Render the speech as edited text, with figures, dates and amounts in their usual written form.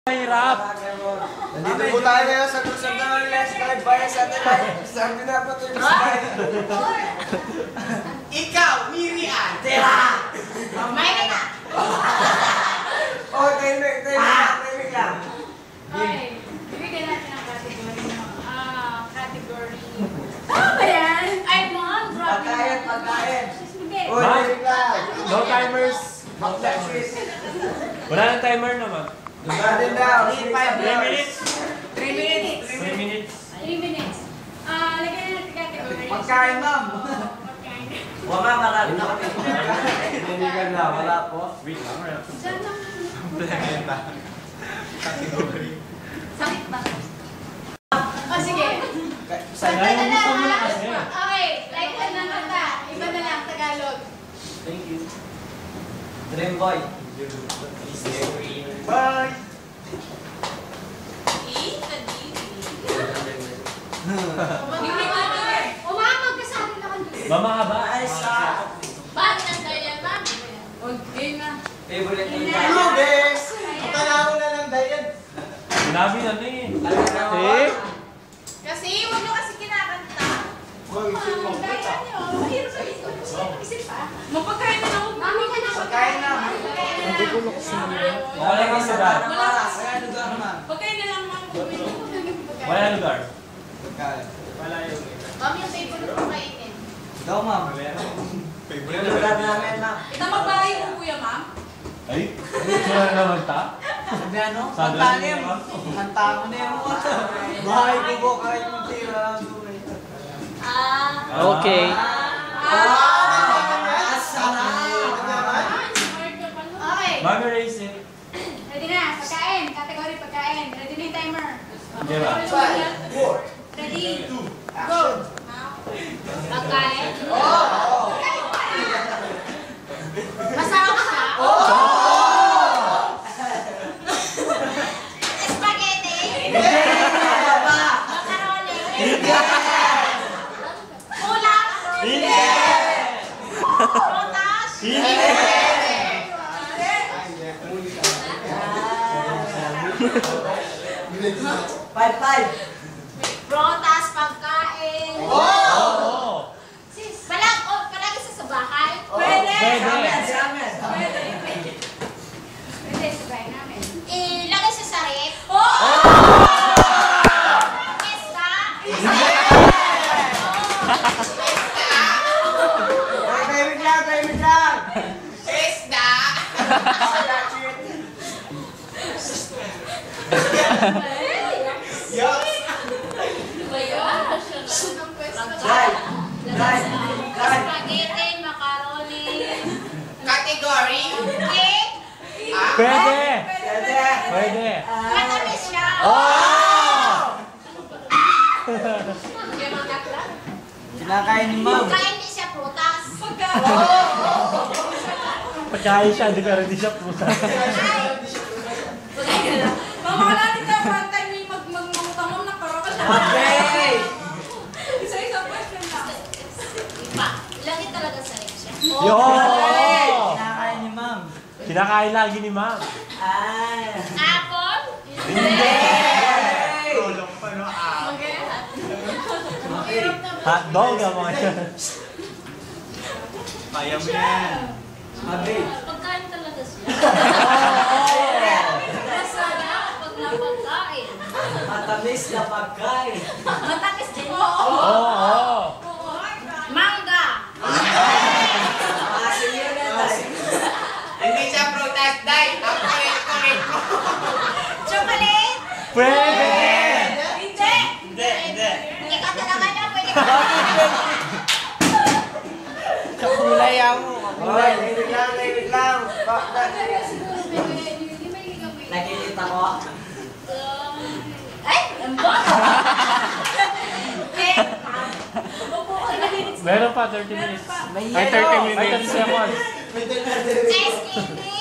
Mahirap. Nandito po tayo ngayon sa Cruz of the West Card Bayan Satellite. Saan pinapatuloy mo sa Ikaw, Miriam! Tira! Mamay na! Oh, timing lang. Okay, bibigyan natin ang category no? Category. Tama ba yan? Ay, mom, drop Pagkain. Sige. Oh, timing lang. No timers. Mag-flash. Wala nang timer naman. Lugadin daw. 3 minutes. 3 minutes! 3 minutes. 3 minutes. Lagyan na natin category. Pagkain, ma'am. Pagkain. Wala, marami na kami. Hindi ka na, wala po. Wait lang. Diyan lang. Sakit ba? Sige. Sayang yung gusto mo lang kasi. Okay, like ng kanta. Iba na lang, Tagalog. Thank you. Dream boy. Bye! Umamag ka sa akin na kanta. Mamahaba. Ay, sa... Bakit ang dahil ma'am? Game na. Favorite name tayo. Ludes! Ang tanaw na ng diet. Sinabi na eh. Eh? Kasi, huwag nyo kasi kinakanta. Huwag isip mo. Kaya nyo. Mahirap sa isip pa. Mapagkain na ako. Mami ka na. Pagkain na. Okay lang yung lugar. Kaya lugar naman. Pagkain na lang mga Wala lugar. Pagkain. Mami, yung favorite ko kainin. Ikaw, ma'am. Yung lugar namin, ma'am. Ito magbahay ko, kuya, ma'am. Ay? Wala naman ta? Sabi ano? Sabi Kanta ano niya. naman? Kanta mo na yung mga. Bahay ko po kahit yung tira. Okay. Okay. Mami raise it. Ready na. Pagkain. Category pagkain. Ready na yung timer. Okay ba? 5, 4, Ready. 2, Go. Pagkain. Masarap siya. Spaghetti. Macaroni. Ulam. Prutas. Prutas, pagkain. Oo. Palagi sa bahay. Pwede. Pwede sa bahay namin. Ilagay sa sarip. Pesta. Timing lang. Isda! Spaghetti, macaroni. Category? Cake. Pwede. Pwede. Pwede. Matamis siya. Kinakain ni ma'am. Kain din siya prutas. Pagkain siya, di pero di siya pusa. Mamakalanin ka one time may magmangutang ng karaka siya. Okay. Isa-isang question lang. Lagi talaga sarip siya. Yo! Kinakain ni ma'am. Kinakain lagi ni ma'am. Ay. Apple. Hotdog ang mga yan. Kaya mo yan. Abi. Pagkain talaga siya. Masarap pag napagkain. Matamis na pagkain. Matamis din. Oo. Mangga. Asin yun na tayo. Hindi siya prutas, dahil ang kulit ko. Chocolate. Pwede! Hindi. Ikaw talaga na pwede ka. Kakulay mo. Kulay, timing lang. Siguro may ligaw. Nakikita ko. Ay! Ang ba? Meron pa 30 minutes. Ay, 30 minutes. Ay, 30 seconds. Pwede na Ice candy.